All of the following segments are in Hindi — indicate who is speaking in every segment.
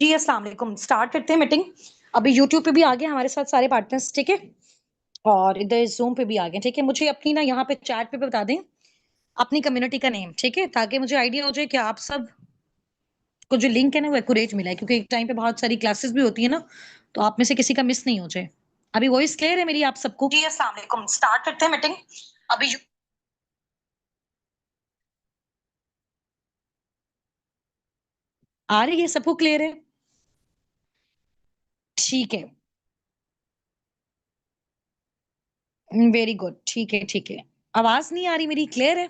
Speaker 1: जी अस्सलाम वालेकुम। स्टार्ट करते हैं मीटिंग। अभी यूट्यूब पे भी आ गए हमारे साथ सारे पार्टनर्स, ठीक है। और इधर जूम पे भी आ गए, ठीक है। मुझे अपनी ना यहाँ पे चैट पे बता दें अपनी कम्युनिटी का नेम, ठीक है, ताकि मुझे आइडिया हो जाए कि आप सब को जो लिंक है ना वो एक्यूरेट मिला है, क्योंकि एक टाइम पे बहुत सारी क्लासेस भी होती है ना, तो आप में से किसी का मिस नहीं हो जाए। अभी वॉइस क्लियर है मेरी आप सबको? जी अस्सलाम वालेकुम। स्टार्ट करते हैं मीटिंग। अभी आ रही है, सबको क्लियर है? ठीक है। वेरी गुड, ठीक है ठीक है। आवाज नहीं आ रही मेरी? क्लियर है?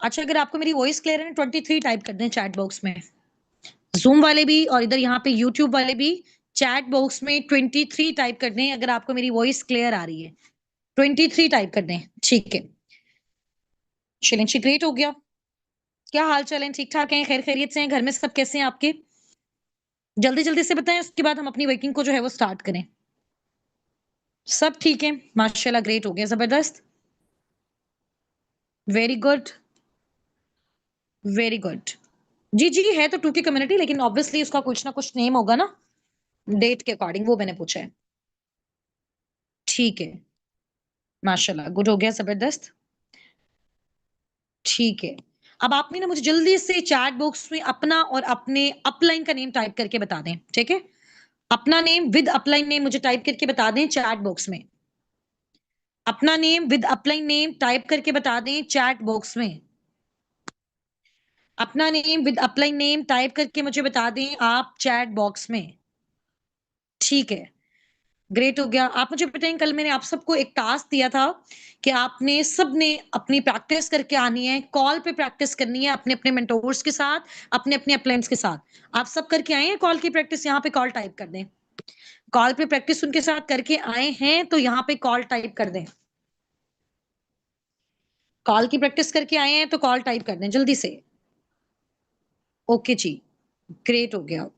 Speaker 1: अच्छा, अगर आपको मेरी वॉइस क्लियर है ना, 23 टाइप कर दें चैट बॉक्स में। ज़ूम वाले भी और इधर यहाँ पे यूट्यूब वाले भी चैट बॉक्स में 23 टाइप कर दें अगर आपको मेरी वॉइस क्लियर आ रही है। 23 टाइप कर दें, ठीक है। चलें जी, ग्रेट हो गया। क्या हाल-चाल है? ठीक-ठाक हैं? खैर-खैरियत से हैं? घर में सब कैसे हैं आपके? जल्दी-जल्दी से बताएँ, उसके बाद हम अपनी वर्किंग को जो है वो स्टार्ट करें। सब ठीक है? माशाल्लाह, ग्रेट हो गया, ज़बरदस्त। Very good, very good. जी, जी, है तो 2 की कम्युनिटी, लेकिन ऑब्वियसली उसका कुछ ना कुछ नेम होगा ना, डेट के अकॉर्डिंग, वो मैंने पूछा है। ठीक है, माशाल्लाह, गुड हो गया, ज़बरदस्त। ठीक है। अब आपने ना मुझे जल्दी से चैट बॉक्स में अपना और अपने अपलाइन का नेम टाइप करके बता दें, ठीक है? अपना नेम विद अपलाइन नेम मुझे टाइप करके बता दें चैट बॉक्स में। अपना name with upline name type करके बता दें चैट बॉक्स में। अपना name with upline name type करके मुझे बता दें आप चैट बॉक्स में। ठीक है। ग्रेट हो गया। आप मुझे बताएँ, कल मैंने आप सबको एक टास्क दिया था कि आपने सबने अपनी प्रैक्टिस करके आनी है, कॉल पे प्रैक्टिस करनी है अपने-अपने मेंटोर्स के साथ, अपने-अपने अपलाइंस के साथ। आप सब करके आए हैं कॉल की प्रैक्टिस? यहाँ पे कॉल टाइप कर दें। कॉल पे प्रैक्टिस उनके साथ करके आए हैं तो यहाँ पे कॉल टाइप कर दें। कॉल की प्रैक्टिस करके आए हैं तो कॉल टाइप कर दें जल्दी से। ओके जी, ग्रेट हो गया।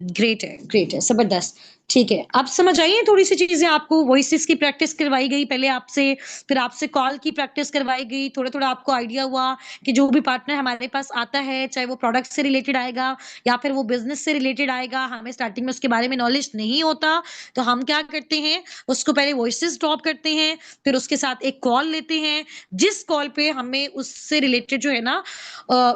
Speaker 1: ग्रेट है, ज़बरदस्त। ठीक है, अब समझ आई हैं थोड़ी-सी चीज़ें आपको? वॉइसेज़ की प्रैक्टिस करवाई गई पहले आपसे, फिर आपसे कॉल की प्रैक्टिस करवाई गई, थोड़ा-थोड़ा आपको आइडिया हुआ कि जो भी पार्टनर हमारे पास आता है, चाहे वो प्रोडक्ट से रिलेटेड आएगा या फिर वो बिज़नेस से रिलेटेड आएगा, हमें स्टार्टिंग में उसके बारे में नॉलेज नहीं होता, तो हम क्या करते हैं, उसको पहले वॉइसेज़ ड्रॉप करते हैं, फिर उसके साथ एक कॉल लेते हैं, जिस कॉल पे हमें उससे रिलेटेड जो है ना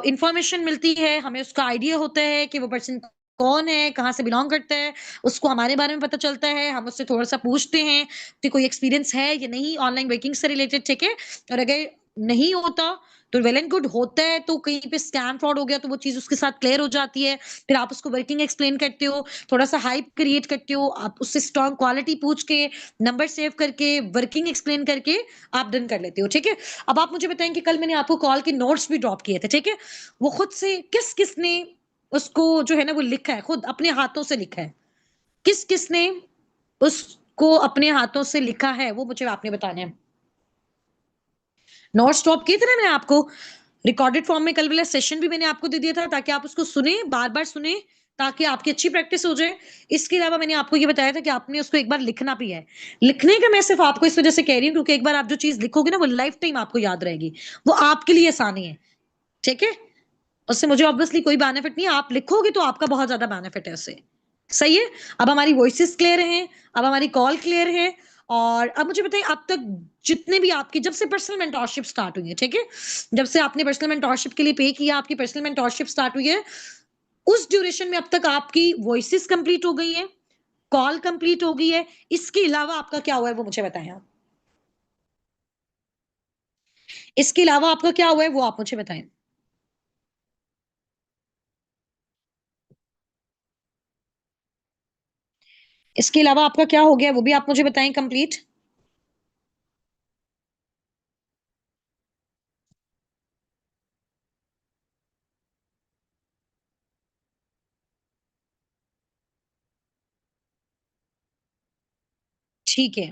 Speaker 1: इन्फॉर्मेशन मिलती है, हमें उसका आइडिया होता है कि वो पर्सन कौन है, कहाँ से बिलॉन्ग करता है, उसको हमारे बारे में पता चलता है, हम उससे थोड़ा-सा पूछते हैं कि कोई एक्सपीरियंस है या नहीं ऑनलाइन वर्किंग से रिलेटेड, ठीक है? और अगर नहीं होता, तो वेल एंड गुड, होता है तो कहीं पे स्कैम फ्रॉड हो गया तो वो चीज़ उसके साथ क्लियर हो जाती है। फिर आप उसको वर्किंग एक्सप्लेन करते हो, थोड़ा-सा हाइप क्रिएट करते हो, आप उससे स्ट्रॉन्ग क्वालिटी पूछ के, नंबर सेव करके, वर्किंग एक्सप्लेन करके आप डन कर लेते हो, ठीक है? अब आप मुझे बताएँ कि कल मैंने आपको कॉल के नोट्स भी ड्रॉप किए थे, ठीक है? वो खुद से किस-किस ने उसको जो है ना वो लिखा है, खुद अपने हाथों से लिखा है। किस-किस ने उसको अपने हाथों से लिखा है, वो मुझे आपने बताना है। नोट्स ड्रॉप किए थे ना मैंने आपको, रिकॉर्डेड फॉर्म में कल वाला सेशन भी मैंने आपको दे दिया था ताकि आप उसको सुने, बार-बार सुने, ताकि आपकी अच्छी प्रैक्टिस हो जाए। इसके अलावा मैंने आपको ये बताया था कि आपने उसको एक बार लिखना भी है। लिखने का मैं सिर्फ़ आपको इस वज़ह से कह रही हूँ क्योंकि एक बार आप जो चीज़ लिखोगे ना वो लाइफ़ टाइम आपको याद रहेगी। वो आपके लिए आसानी है, ठीक है? उससे मुझे ऑब्वियसली कोई बेनिफिट नहीं है, आप लिखोगे तो आपका बहुत ज़्यादा बेनिफिट है उससे। सही है? अब हमारी वॉइसेज़ क्लियर हैं, अब हमारी कॉल क्लियर है और अब मुझे बताइए अब तक जितने भी आपकी जब से पर्सनल मेंटरशिप स्टार्ट हुई है, ठीक है? जब से आपने पर्सनल मेंटरशिप के लिए पे किया, आपकी पर्सनल मेंटरशिप स्टार्ट हुई है, उस ड्यूरेशन में अब तक आपकी वॉइसेज़ कंप्लीट हो गई हैं, कॉल कंप्लीट हो गई है, इसके अलावा आपका क्या हुआ है वो मुझे बताएँ आप? इसके अलावा आपका क्या हुआ है वो आप मुझे बताएँ? इसके अलावा आपका क्या हो गया है वो भी आप मुझे बताएँ कंप्लीट? ठीक है,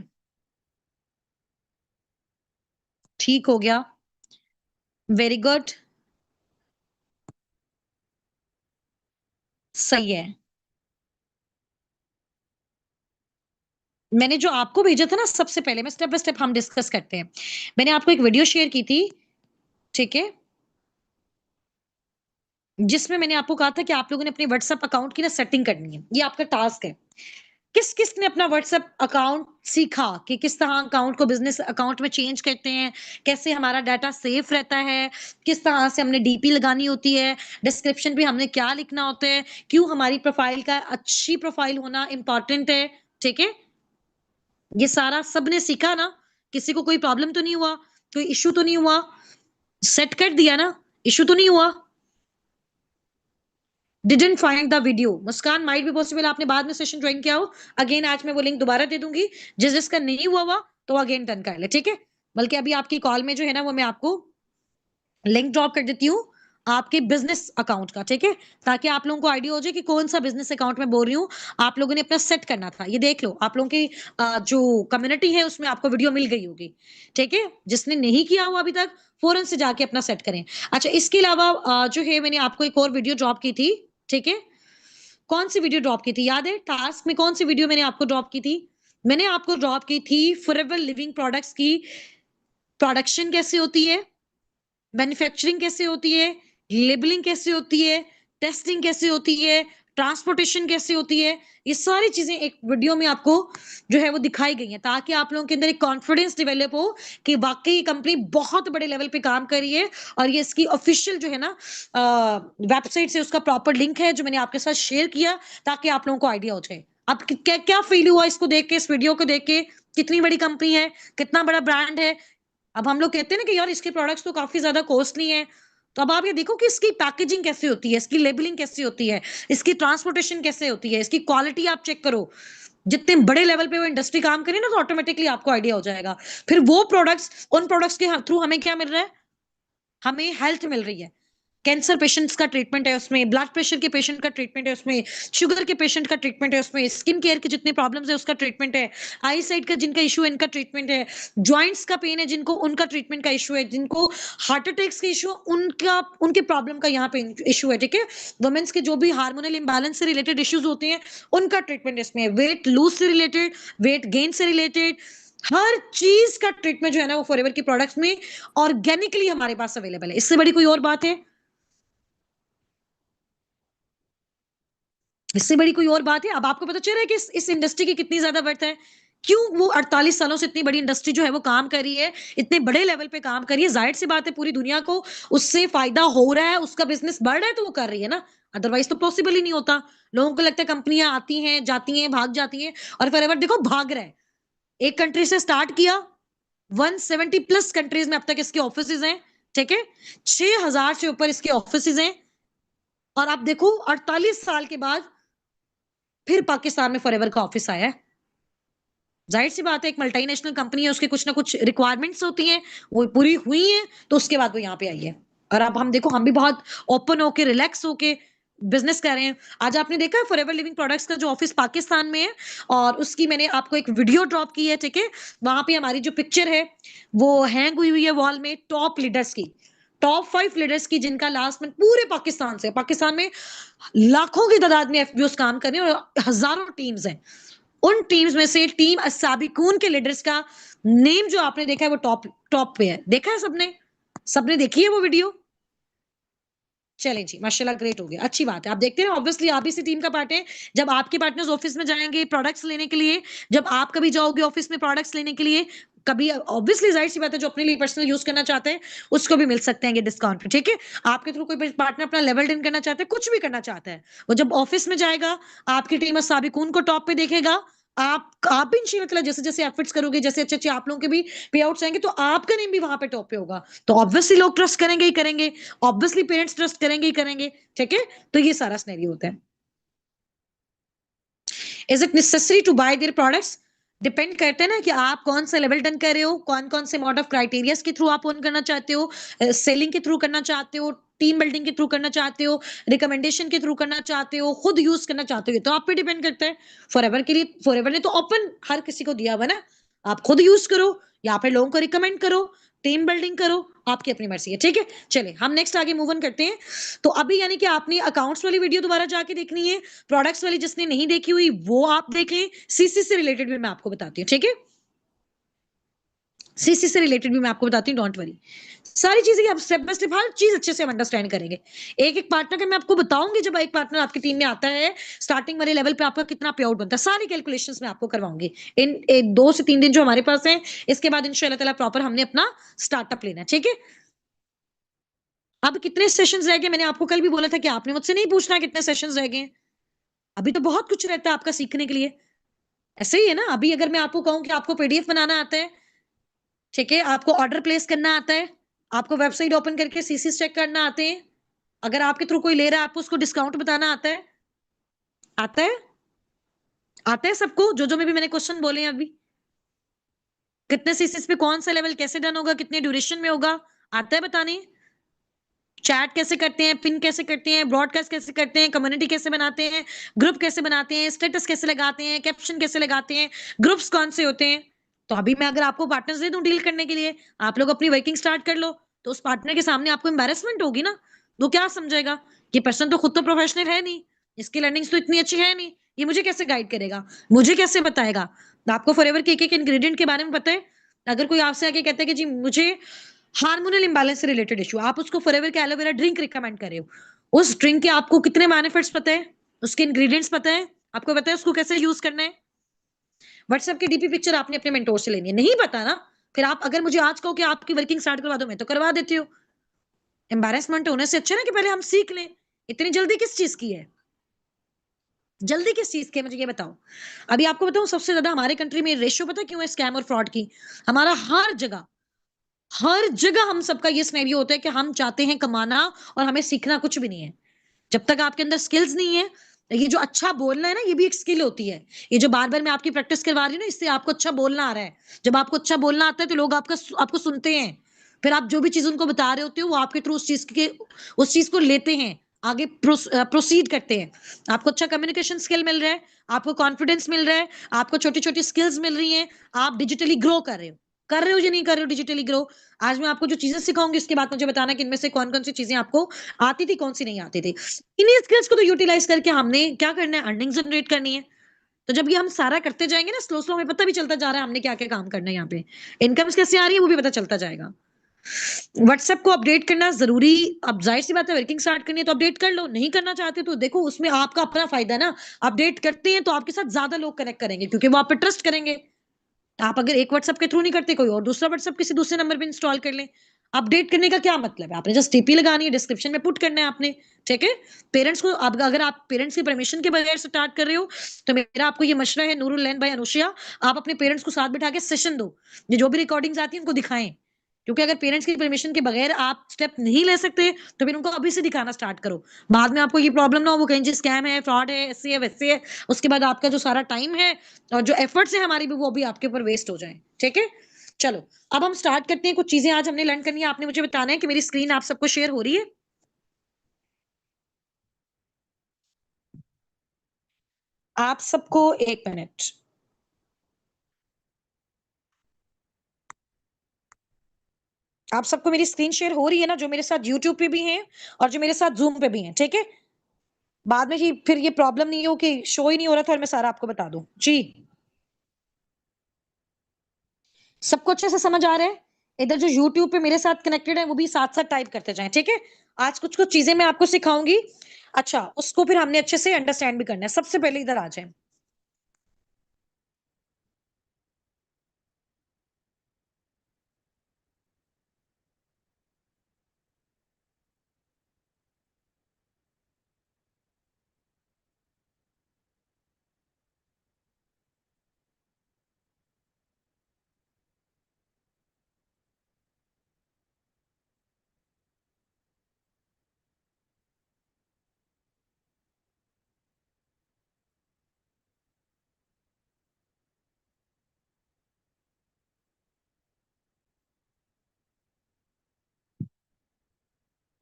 Speaker 1: ठीक हो गया, वेरी गुड, सही है। मैंने जो आपको भेजा था ना सबसे पहले, मैं स्टेप बाय स्टेप हम डिस्कस करते हैं। मैंने आपको एक वीडियो शेयर की थी, ठीक है? जिसमें मैंने आपको कहा था कि आप लोगों ने अपने व्हाट्सएप अकाउंट की ना सेटिंग करनी है। ये आपका टास्क है। किस-किस ने अपना व्हाट्सएप अकाउंट सीखा कि किस तरह अकाउंट को बिज़नेस अकाउंट में चेंज करते हैं, कैसे हमारा डाटा सेफ रहता है, किस तरह से हमने डीपी लगानी होती है, डिस्क्रिप्शन पे हमने क्या लिखना होता है, क्यों हमारी प्रोफाइल का अच्छी प्रोफाइल होना इम्पोर्टेंट है, ठीक है? ये सारा सबने सीखा ना? किसी को कोई प्रॉब्लम तो नहीं हुआ? कोई इश्यू तो नहीं हुआ? सेट कर दिया ना? इश्यू तो नहीं हुआ? Didn't find the video Muskan might be possible आपने बाद में सेशन ज्वाइन किया हो अगेन आज मैं वो लिंक दोबारा दे दूंगी जिसका नहीं हुआ तो अगेन डन कर ले ठीक है बल्कि अभी आपकी कॉल में जो है ना वो मैं आपको लिंक ड्रॉप कर देती हूँ आपके बिजनेस अकाउंट का ठीक है ताकि आप लोगों को आइडिया हो जाए कि कौन सा बिजनेस अकाउंट में बोल रही हूँ आप लोगों ने अपना सेट करना था ये देख लो आप लोगों की जो कम्युनिटी है उसमें आपको वीडियो मिल गई होगी ठीक है जिसने नहीं किया हुआ अभी तक फौरन से जाके अपना सेट करें अच्छा इसके अलावा जो है मैंने आपको एक और वीडियो ड्रॉप की थी ठीक है कौन सी वीडियो ड्रॉप की थी याद है टास्क में कौन सी वीडियो मैंने आपको ड्रॉप की थी मैंने आपको ड्रॉप की थी फॉरएवर लिविंग प्रोडक्ट्स की प्रोडक्शन कैसे होती है मैन्युफैक्चरिंग कैसे होती है लेबलिंग कैसे होती है टेस्टिंग कैसे होती है ट्रांसपोर्टेशन कैसे होती है ये सारी चीजें एक वीडियो में आपको जो है वो दिखाई गई हैं ताकि आप लोगों के अंदर एक कॉन्फिडेंस डेवलप हो कि वाकई ये कंपनी बहुत बड़े लेवल पे काम कर रही है और ये इसकी ऑफिशियल जो है ना वेबसाइट से उसका प्रॉपर लिंक है जो मैंने आपके साथ शेयर किया ताकि आप लोगों को आइडिया हो जाए अब क्या क्या फील हुआ इसको देख के इस वीडियो को देख के कितनी बड़ी कंपनी है कितना बड़ा ब्रांड है अब हम लोग कहते हैं ना कि यार इसके प्रोडक्ट्स तो काफ़ी ज़्यादा कॉस्टली हैं। तो अब आप ये देखो कि इसकी पैकेजिंग कैसे होती है, इसकी लेबलिंग कैसी होती है, इसकी ट्रांसपोर्टेशन कैसे होती है, इसकी क्वालिटी आप चेक करो। जितने बड़े लेवल पे वो इंडस्ट्री काम करे ना तो ऑटोमैटिकली आपको आइडिया हो जाएगा। फिर वो प्रोडक्ट्स उन प्रोडक्ट्स के थ्रू हमें क्या मिल रहा है? हमें हेल्थ मिल रही है। कैंसर पेशेंट्स का ट्रीटमेंट है उसमें, ब्लड प्रेशर के पेशेंट का ट्रीटमेंट है उसमें, शुगर के पेशेंट का ट्रीटमेंट है उसमें, स्किन केयर के जितने प्रॉब्लम्स है उसका ट्रीटमेंट है, आई साइट का जिनका इशू है इनका ट्रीटमेंट है, जॉइंट्स का पेन है जिनको उनका ट्रीटमेंट का इशू है, जिनको हार्ट अटैक्स के इशू उनका उनके प्रॉब्लम का यहाँ पे इशू है ठीक है वुमेन्स के जो भी हार्मोनल इम्बैलेंस से रिलेटेड इश्यूज होते हैं उनका ट्रीटमेंट इसमें है वेट लूज से रिलेटेड वेट गेन से रिलेटेड हर चीज का ट्रीटमेंट जो है ना वो फॉरएवर की प्रोडक्ट्स में ऑर्गेनिकली हमारे पास अवेलेबल है इससे बड़ी कोई और बात है इससे बड़ी कोई और बात है अब आपको पता चल रहा है कि इस इंडस्ट्री की कितनी ज्यादा वर्थ है क्यों वो 48 सालों से इतनी बड़ी इंडस्ट्री जो है वो काम कर रही है इतने बड़े लेवल पे काम कर रही है जाहिर सी बात है पूरी दुनिया को उससे फायदा हो रहा है उसका बिजनेस बढ़ रहा है तो वो कर रही है ना अदरवाइज तो पॉसिबल ही नहीं होता लोगों को लगता है कंपनियां आती हैं जाती हैं भाग जाती हैं और फॉरएवर देखो भाग रहा है एक कंट्री से स्टार्ट किया 170 प्लस कंट्रीज में अब तक इसके ऑफिस हैं ठीक है 6000 से ऊपर इसके ऑफिस हैं और आप देखो 48 साल के बाद फिर पाकिस्तान में फॉरएवर का ऑफिस आया है जाहिर सी बात है एक मल्टीनेशनल कंपनी है उसके कुछ ना कुछ रिक्वायरमेंट्स होती हैं वो पूरी हुई हैं तो उसके बाद वो यहाँ पे आई है और अब हम देखो हम भी बहुत ओपन होके रिलैक्स होके बिजनेस कर रहे हैं आज आपने देखा है फॉरएवर लिविंग प्रोडक्ट्स का जो ऑफिस पाकिस्तान में है और उसकी मैंने आपको एक वीडियो ड्रॉप की है ठीक है वहां पे हमारी जो पिक्चर है वो हैंग हुई है वॉल में टॉप लीडर्स की टॉप 5 लीडर्स की जिनका लास्ट में पूरे पाकिस्तान में लाखों की तादाद में एफबीओस काम कर रहे हैं और हजारों टीम्स हैं उन टीम्स में से टीम साबिकून के लीडर्स का नेम जो आपने देखा है वो टॉप टॉप पे है देखा है सबने सबने देखी है वो वीडियो चलें जी माशाल्लाह ग्रेट हो गया अच्छी बात है आप देखते हैं ऑब्वियसली आप इसी टीम का पार्ट है जब आपके पार्टनर्स ऑफिस में जाएंगे प्रोडक्ट्स लेने के लिए जब आप कभी जाओगे ऑफिस में प्रोडक्ट्स लेने के लिए कभी ऑब्वियसली जाहिर सी बात है जो अपने लिए पर्सनल यूज करना चाहते हैं उसको भी मिल सकते हैं डिस्काउंट पे ठीक है आपके थ्रू कोई पार्टनर अपना लेवल डन करना चाहता है कुछ भी करना चाहता है वो जब ऑफिस में जाएगा आपकी टीम साबिकून को टॉप पे देखेगा आप भी इंशाल्लाह जैसे जैसे एफर्ट्स करोगे जैसे अच्छे अच्छे आप लोगों के भी पे आउट्स आएंगे तो आपका नेम भी वहां पे टॉप पे होगा तो ऑब्वियसली लोग ट्रस्ट करेंगे ही करेंगे ऑब्वियसली पेरेंट्स ट्रस्ट करेंगे ही करेंगे ठीक है तो ये सारा सिनेरियो होता है is it necessary to buy their products depend करता है ना कि आप कौन सा लेवल डन कर रहे हो कौन कौन से अमाउंट ऑफ क्राइटेरियाज के थ्रू आप ओन करना चाहते हो सेलिंग के थ्रू करना चाहते हो टीम बिल्डिंग के थ्रू करना चाहते हो रिकमेंडेशन के थ्रू करना चाहते हो खुद यूज करना चाहते हो ये तो आप पे डिपेंड करता है फॉरएवर के लिए फॉरएवर ने तो ओपन हर किसी को दिया हुआ ना आप खुद यूज करो या फिर लोगों को रिकमेंड करो टीम बिल्डिंग करो आपकी अपनी मर्जी है ठीक है चलिए हम नेक्स्ट आगे मूव ऑन करते हैं तो अभी यानी कि आपने अकाउंट्स वाली वीडियो दोबारा जाके देखनी है प्रोडक्ट्स वाली जिसने नहीं देखी हुई वो आप देख लें सीसी से रिलेटेड भी मैं आपको बताती हूँ ठीक है सीसी से रिलेटेड भी मैं आपको बताती हूँ, डोंट वरी। सारी चीजें आप स्टेप बाय स्टेप हर चीज अच्छे से हम अंडरस्टैंड करेंगे। एक-एक पार्टनर का मैं आपको बताऊँगी, जब एक पार्टनर आपकी टीम में आता है, स्टार्टिंग वाले लेवल पे आपका कितना पे आउट बनता है, सारी कैलकुलेशंस मैं आपको करवाऊँगी। इन 2 से 3 दिन जो हमारे पास हैं, इसके बाद इंशाल्लाह ताला प्रॉपर हमने अपना स्टार्टअप लेना है, ठीक है? अब कितने सेशंस रह गए? मैंने आपको कल भी बोला था कि आपने मुझसे नहीं पूछना कितने सेशंस रह गए हैं। अभी तो बहुत कुछ रहता है आपका सीखने के लिए। ऐसे ही है ना, अभी अगर मैं आपको कहूँ कि आपको पीडीएफ बनाना आता है, ठीक है? आपको ऑर्डर प्लेस करना आता है, आपको वेबसाइट ओपन करके सीसीस चेक करना आते हैं, अगर आपके थ्रू कोई ले रहा है, आपको उसको डिस्काउंट बताना आता है? आता है? आता है सबको? जो-जो में भी मैंने क्वेश्चन बोले हैं अभी। कितने सीसीस पे कौन-सा लेवल कैसे डन होगा, कितने ड्यूरेशन में होगा, आता है बताने? चैट कैसे करते हैं, पिन कैसे करते हैं, ब्रॉडकास्ट कैसे करते हैं, कम्युनिटी कैसे बनाते हैं, ग्रुप कैसे बनाते हैं, स्टेटस कैसे लगाते हैं, कैप्शन कैसे लगाते हैं, ग्रुप्स कौन से होते हैं। तो अभी मैं अगर आपको पार्टनर्स दे दूं डील करने के लिए, आप लोग अपनी वर्किंग स्टार्ट कर लो, तो उस पार्टनर के सामने आपको एम्बैरेसमेंट होगी ना। वो क्या समझेगा? ये पर्सन तो खुद तो प्रोफेशनल है नहीं, इसकी लर्निंग्स तो इतनी अच्छी है नहीं, ये मुझे कैसे गाइड करेगा, मुझे कैसे बताएगा। आपको फॉरएवर के एक एक इंग्रेडिएंट के बारे में पता है? अगर कोई आपसे आके कहता है कि जी मुझे हार्मोनल इंबैलेंस से रिलेटेड इश्यू, आप उसको फॉरएवर के एलोवेरा ड्रिंक रिकमेंड कर रहे हो, उस ड्रिंक के आपको कितने बेनिफिट्स पता है, उसके इंग्रेडिएंट्स पता है, आपको पता है उसको कैसे यूज करना है। व्हाट्सएप की डीपी पिक्चर आपने अपने मेंटोर से लेनी है, नहीं पता ना, फिर आप अगर मुझे आज कहो कि आपकी वर्किंग स्टार्ट करवा दो, मैं तो करवा देती हूँ। एम्बैरेसमेंट होने से अच्छा ना कि पहले हम सीख लें। इतनी जल्दी किस चीज की है? जल्दी किस चीज की है, मुझे ये बताओ। अभी आपको बताऊं, सबसे ज्यादा हमारे कंट्री में रेशियो पता है क्यों है स्कैम और फ्रॉड की? हमारा हर जगह हम सबका ये सिनेरियो होता है कि हम चाहते हैं कमाना और हमें सीखना कुछ भी नहीं है। जब तक आपके अंदर स्किल्स नहीं है, ये जो अच्छा बोलना है ना, ये भी एक स्किल होती है। ये जो बार-बार मैं आपकी प्रैक्टिस करवा रही हूँ ना, इससे आपको अच्छा बोलना आ रहा है। जब आपको अच्छा बोलना आता है तो लोग आपको सुनते हैं। फिर आप जो भी चीज़ उनको बता रहे होते हो, वो आपके थ्रू उस चीज़ को लेते हैं, आगे प्रोसीड करते हैं। आपको अच्छा कम्युनिकेशन स्किल मिल रहा है, आपको कॉन्फिडेंस मिल रहा है, आपको छोटी-छोटी स्किल्स मिल रही हैं, आप डिजिटली ग्रो कर रहे हो। कर रहे हो या नहीं कर रहे हो डिजिटली ग्रो? आज मैं आपको जो चीज़ें सिखाऊँगी, उसके बाद मुझे बताना कि इनमें से कौन-कौन सी चीज़ें आपको आती थी, कौन-सी नहीं आती थी। इन्हीं स्किल्स को तो यूटिलाइज करके हमने क्या करना है, अर्निंग जनरेट करनी है। तो जब ये हम सारा करते जाएंगे ना, स्लो स्लो हमें पता भी चलता जा रहा है हमने क्या क्या काम करना है, यहाँ पे इनकम्स कैसे आ रही है वो भी पता चलता जाएगा। व्हाट्सएप को अपडेट करना जरूरी। अब जाहिर सी बात है, वर्किंग स्टार्ट करनी है तो अपडेट कर लो, नहीं करना चाहते तो देखो उसमें आपका अपना फायदा है ना। अपडेट करते हैं तो आपके साथ ज्यादा लोग कनेक्ट करेंगे, क्योंकि वो आप पे ट्रस्ट करेंगे। आप अगर एक व्हाट्सएप के थ्रू नहीं करते, कोई और दूसरा व्हाट्सएप किसी दूसरे नंबर पे इंस्टॉल कर लें। अपडेट करने का क्या मतलब है? आपने जस्ट टीपी लगानी है, डिस्क्रिप्शन में पुट करना है आपने, ठीक है? पेरेंट्स को अब अगर आप पेरेंट्स की परमिशन के बगैर स्टार्ट कर रहे हो, तो मेरा आपको ये मशवरा है, नूरुल लैन भाई अनुशिया, आप अपने पेरेंट्स को साथ बिठा के सेशन दो। ये जो भी रिकॉर्डिंग्स आती हैं उनको दिखाएँ। क्योंकि अगर पेरेंट्स की परमिशन के बगैर आप स्टेप नहीं ले सकते, तो फिर उनको अभी से दिखाना स्टार्ट करो। बाद में आपको ये प्रॉब्लम ना हो, वो कहें जी स्कैम है, फ्रॉड है, ऐसे है, वैसे है। उसके बाद आपका जो सारा टाइम है और जो एफर्ट्स है हमारी भी, वो भी आपके ऊपर वेस्ट हो जाएँ, ठीक है? चलो, अब हम स्टार्ट करते हैं। कुछ चीज़ें आज हमने लर्न करनी है, आपने मुझे बताना है कि मेरी स्क्रीन आप सबको शेयर हो रही है? आप सबको 1 मिनट। आप सबको मेरी स्क्रीन शेयर हो रही है ना, जो मेरे साथ यूट्यूब पे भी हैं और जो मेरे साथ ज़ूम पे भी हैं, ठीक है? बाद में ही फिर ये प्रॉब्लम नहीं हो कि शो ही नहीं हो रहा था और मैं सारा आपको बता दूँ। जी, सबको अच्छे से समझ आ रहा है? इधर जो यूट्यूब पे मेरे साथ कनेक्टेड है, वो भी साथ-साथ टाइप करते जाएँ, ठीक है? आज कुछ-कुछ चीज़ें मैं आपको सिखाऊँगी। अच्छा, उसको फिर हमने अच्छे से अंडरस्टैंड भी करना है। सबसे पहले इधर आ जाएँ।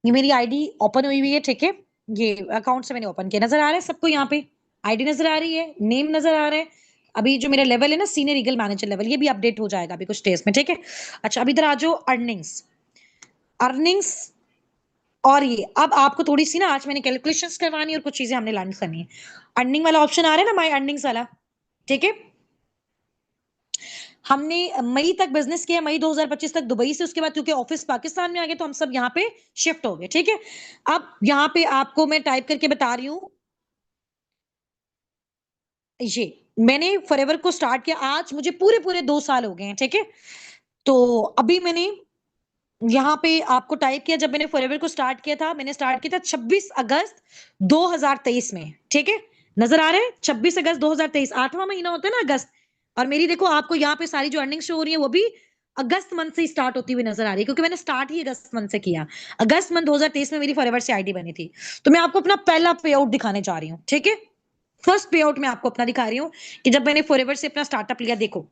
Speaker 1: ये मेरी आईडी ओपन हुई हुई है, ठीक है? ये अकाउंट से मैंने ओपन किया, नज़र आ रहा है सबको यहाँ पे? आईडी नज़र आ रही है, नेम नज़र आ रहा है। अभी जो मेरा लेवल है ना, सीनियर लीगल मैनेजर लेवल, ये भी अपडेट हो जाएगा अभी कुछ डेज़ में, ठीक है? अच्छा, अब इधर आ जाओ अर्निंग्स। अर्निंग्स और ये अब आपको थोड़ी-सी ना आज मैंने कैलकुलेशंस करवानी है और कुछ चीज़ें हमने लर्न करनी है। अर्निंग वाला ऑप्शन आ रहा है ना, माय अर्निंग्स वाला, ठीक है? हमने मई तक बिजनेस किया, मई 2025 तक दुबई से, उसके बाद क्योंकि ऑफिस पाकिस्तान में आ गए तो हम सब यहाँ पे शिफ्ट हो गए, ठीक है। अब यहाँ पे आपको मैं टाइप करके बता रही हूँ, ये मैंने फॉरएवर को स्टार्ट किया, आज मुझे पूरे पूरे 2 साल हो गए हैं, ठीक है। तो अभी मैंने यहाँ पे आपको टाइप किया, जब मैंने फॉरएवर को स्टार्ट किया था, मैंने स्टार्ट किया था 26 अगस्त 2023 में, ठीक है। नजर आ रहे हैं, 26 अगस्त 2023, 8वां महीना होता है ना अगस्त। और मेरी देखो आपको यहाँ पे सारी जो अर्निंग शो हो रही है वो भी अगस्त मंथ से स्टार्ट होती हुई नजर आ रही है, क्योंकि मैंने स्टार्ट ही अगस्त मंथ से किया। अगस्त मंथ 2023 में मेरी फॉरएवर से आईडी बनी थी। तो मैं आपको अपना पहला पे आउट दिखाने जा रही हूँ, ठीक है। फर्स्ट पे आउट मैं आपको अपना दिखा रही हूँ कि जब मैंने फॉरएवर से अपना स्टार्टअप लिया, देखो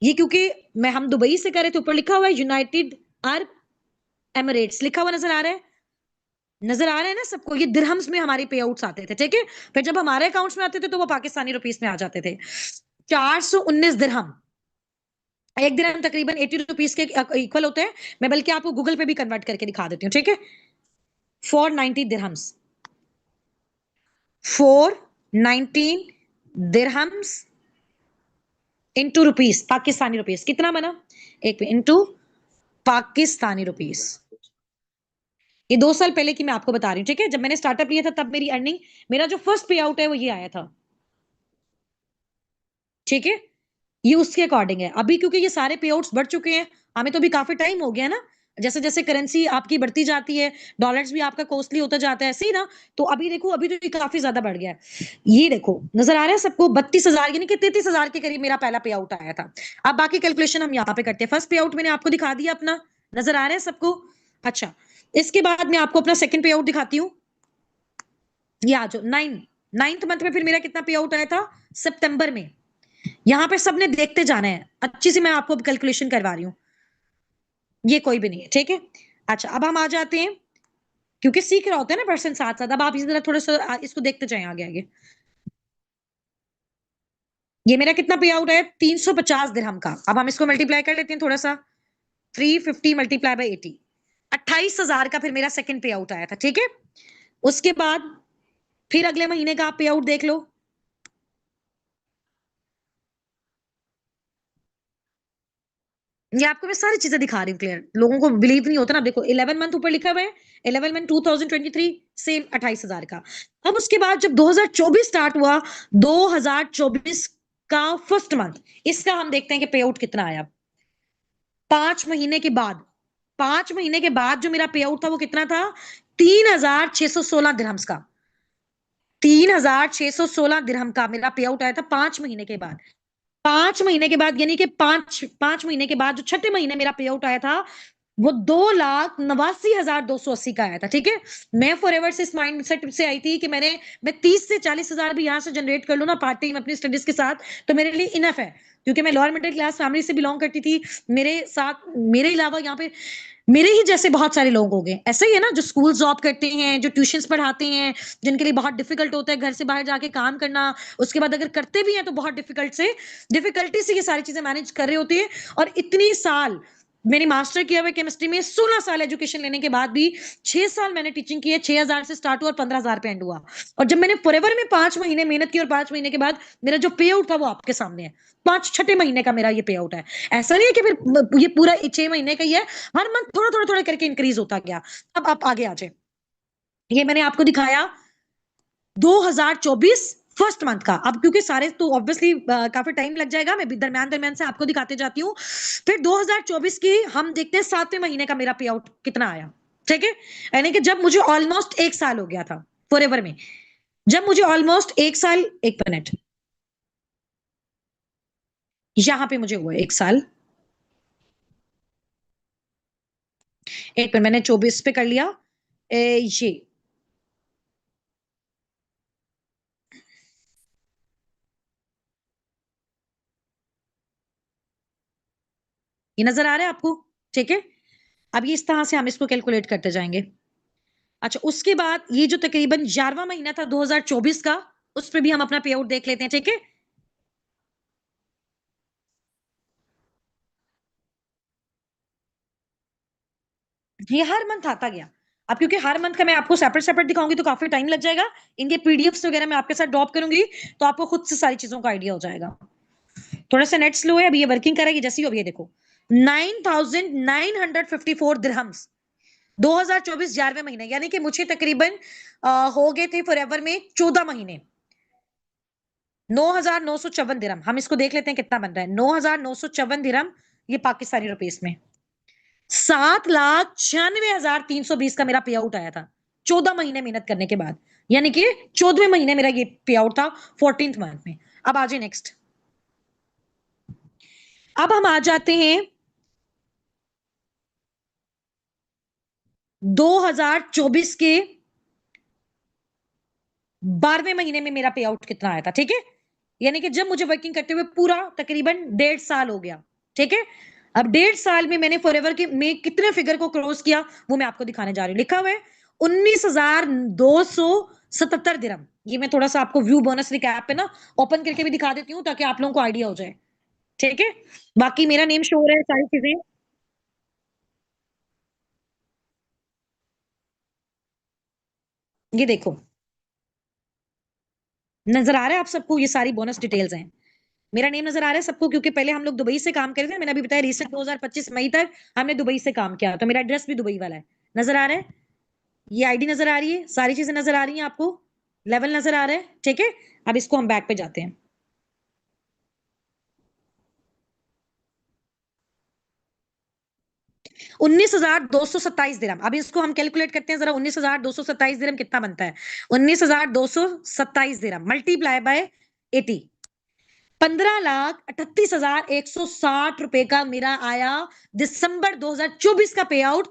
Speaker 1: ये क्योंकि मैं हम दुबई से कर रहे थे, ऊपर लिखा हुआ है यूनाइटेड अरब एमिरेट्स लिखा हुआ नजर आ रहा है, नजर आ रहा है ना सबको। ये दिरहम्स में हमारे पे आउट्स आते थे, ठीक है। फिर जब हमारे अकाउंट्स में आते थे तो वो पाकिस्तानी रुपीस में आ जाते थे। 419 दिरहम, एक दिरहम तकरीबन 80 रुपीस के इक्वल होते हैं। मैं बल्कि आपको गूगल पे भी कन्वर्ट करके दिखा देती हूँ, ठीक है। 490 dirhams, 419 dirhams into rupees, Pakistani rupees कितना बना, एक इंटू पाकिस्तानी रुपीस। ये 2 साल पहले की मैं आपको बता रही हूँ, ठीक है। जब मैंने स्टार्टअप लिया था तब मेरी अर्निंग, मेरा जो फर्स्ट पे आउट है वो ये आया था, ठीक है। ये उसके अकॉर्डिंग है। अभी क्योंकि ये सारे पे आउट्स बढ़ चुके हैं, हमें तो अभी काफी टाइम हो गया ना, जैसे जैसे करेंसी आपकी बढ़ती जाती है, डॉलर्स भी आपका कॉस्टली होता जाता है, ऐसे ही ना। तो अभी देखो, अभी तो ये काफी ज्यादा बढ़ गया है। ये देखो नजर आ रहा है सबको, 32,000 यानी कि 33,000 के करीब मेरा पहला पे आउट आया था। अब बाकी कैलकुलेशन हम यहाँ पे करते हैं। फर्स्ट पे आउट मैंने आपको दिखा दिया अपना, नजर आ रहा है सबको। अच्छा, इसके बाद मैं आपको अपना सेकंड पे आउट दिखाती हूँ। ये आ जाओ, नाइन्थ मंथ में फिर मेरा कितना पे आउट आया था, सितंबर में। यहां पे सबने देखते जाना है, अच्छी से मैं आपको कैलकुलेशन करवा रही हूँ, ये कोई भी नहीं है, ठीक है। अच्छा, अब हम आ जाते हैं, क्योंकि सीख रहा होता है ना पर्सन साथ साथ। अब आप इसी तरह थोड़ा सा इसको देखते जाए आगे आगे। ये मेरा कितना पे आउट है, 350 दिरहम का। अब हम इसको मल्टीप्लाई कर लेते हैं थोड़ा सा, 350 मल्टीप्लाई बाई 80, 28,000 का फिर मेरा सेकंड पे आउट आया था, ठीक है। उसके बाद फिर अगले महीने का आप पे आउट देख लो। ये आपको मैं सारी चीजें दिखा रही हूँ क्लियर, लोगों को बिलीव नहीं होता ना। देखो 11 मंथ ऊपर लिखा हुआ है, 11 मंथ 2023, सेम 28,000 का। अब उसके बाद जब 2024 स्टार्ट हुआ, 2024 का फर्स्ट मंथ, इसका हम देखते हैं कि पे आउट कितना आया। 5 महीने के बाद, 5 महीने के बाद जो मेरा पे आउट था वो कितना था, 3,616 दिरहम्स का। 3,616 दिरहम का मेरा पे आउट आया था 5 महीने के बाद। 5 महीने के बाद, यानी कि पांच महीने के बाद जो छठे महीने मेरा पे आउट आया था, वो 2,89,280 का आया था, ठीक है। मैं फॉरएवर से इस माइंड सेट से आई थी कि मैं 30 से 40 हजार भी यहाँ से जनरेट कर लूँ ना पार्ट टाइम अपनी स्टडीज के साथ, तो मेरे लिए इनफ है। क्योंकि मैं लोअर मिडिल क्लास फैमिली से बिलोंग करती थी, मेरे साथ मेरे अलावा यहाँ पे मेरे ही जैसे बहुत सारे लोग हो गए, ऐसे ही है ना, जो स्कूल जॉब करते हैं, जो ट्यूशंस पढ़ाते हैं, जिनके लिए बहुत डिफिकल्ट होता है घर से बाहर जाके काम करना। उसके बाद अगर करते भी हैं तो बहुत डिफिकल्टी से ये सारी चीजें मैनेज कर रहे होते हैं। और इतनी साल मैंने मास्टर किया हुआ केमिस्ट्री में, 16 साल एजुकेशन लेने के बाद भी 6 साल मैंने टीचिंग की है। 6,000 से स्टार्ट हुआ और 15,000 पे एंड हुआ। और जब मैंने फॉरएवर में 5 महीने मेहनत की और 5 महीने के बाद मेरा जो पे आउट था वो आपके सामने है, पांच छठे महीने का मेरा ये पे आउट है। ऐसा नहीं है कि फिर ये पूरा 6 महीने का ही है, हर मंथ थोड़ा थोड़ा थोड़ा करके इंक्रीज होता गया। अब आप आगे आ जाए, ये मैंने आपको दिखाया 2024 फर्स्ट मंथ का। अब क्योंकि सारे तो ऑब्वियसली काफी टाइम लग जाएगा, मैं भी दरम्यान दरम्यान से आपको दिखाते जाती हूँ। फिर 2024 की हम देखते हैं 7वें महीने का मेरा पे आउट कितना आया, ठीक है। यानी कि जब मुझे ऑलमोस्ट 1 साल हो गया था फॉरएवर में, जब मुझे ऑलमोस्ट 1 साल, 1 मिनट, यहां पे मुझे हुआ 1 साल। एक मिनट, मैंने 24 पे कर लिया। ये नजर आ रहा है आपको, ठीक है। अब ये इस तरह से हम इसको कैलकुलेट करते जाएंगे। अच्छा, उसके बाद ये जो तकरीबन 11वां महीना था 2024 का, उस पर भी हम अपना पे आउट देख लेते हैं, ठीक है। ये हर मंथ आता गया। अब क्योंकि हर मंथ का मैं आपको सेपरेट सेपरेट दिखाऊंगी तो काफी टाइम लग जाएगा। इनके पीडीएफ्स वगैरह मैं आपके साथ ड्रॉप करूंगी, तो आपको खुद से सारी चीजों का आइडिया हो जाएगा। थोड़ा सा नेट स्लो है, अभी ये वर्किंग करेगी जैसी हो, अभी ये देखो 9,954 दिरहम्स 2024 11वें महीने, यानी कि मुझे तकरीबन हो गए थे फॉरएवर में 14 महीने। 9,954 दिरहम, हम इसको देख लेते हैं कितना बन रहा है। 9,954 दिरहम ये पाकिस्तानी रुपीस में 7,96,320 का मेरा पे आउट आया था 14 महीने मेहनत करने के बाद, यानी कि 14वें महीने मेरा ये पे आउट था 14th मंथ में। अब आ जाए नेक्स्ट। अब हम आ जाते हैं 2024 के 12वें महीने में मेरा पे आउट कितना आया था, ठीक है। यानी कि जब मुझे वर्किंग करते हुए पूरा तकरीबन 1.5 साल हो गया, ठीक है। अब 1.5 साल में मैंने फॉरएवर के में कितने फिगर को क्रॉस किया वो मैं आपको दिखाने जा रही हूं। लिखा हुआ है 19,277 दिरहम। ये मैं थोड़ा सा आपको व्यू बोनस रिकैप पे ना ओपन करके भी दिखा देती हूँ ताकि आप लोगों को आइडिया हो जाए, ठीक है। बाकी मेरा नेम शो हो रहा है, सारी चीजें ये देखो नजर आ रहा है आप सबको, ये सारी बोनस डिटेल्स हैं। मेरा नेम नजर आ रहा है सबको, क्योंकि पहले हम लोग दुबई से काम कर रहे थे, मैंने अभी बताया रिसेंट 2025 मई तक हमने दुबई से काम किया, तो मेरा एड्रेस भी दुबई वाला है। नजर आ रहा है, ये आईडी नजर आ रही है, सारी चीजें नजर आ रही हैं आपको, लेवल नजर आ रहा है, ठीक है। अब इसको हम बैक पे जाते हैं। 19,227 दिरहम, अब इसको हम कैलकुलेट करते हैं जरा। 19,227 दिरहम कितना बनता है? 19,227 दिरहम मल्टीप्लाई बाय 80, 15,38,160 रुपए का मेरा आया दिसंबर 2024 का पे आउट,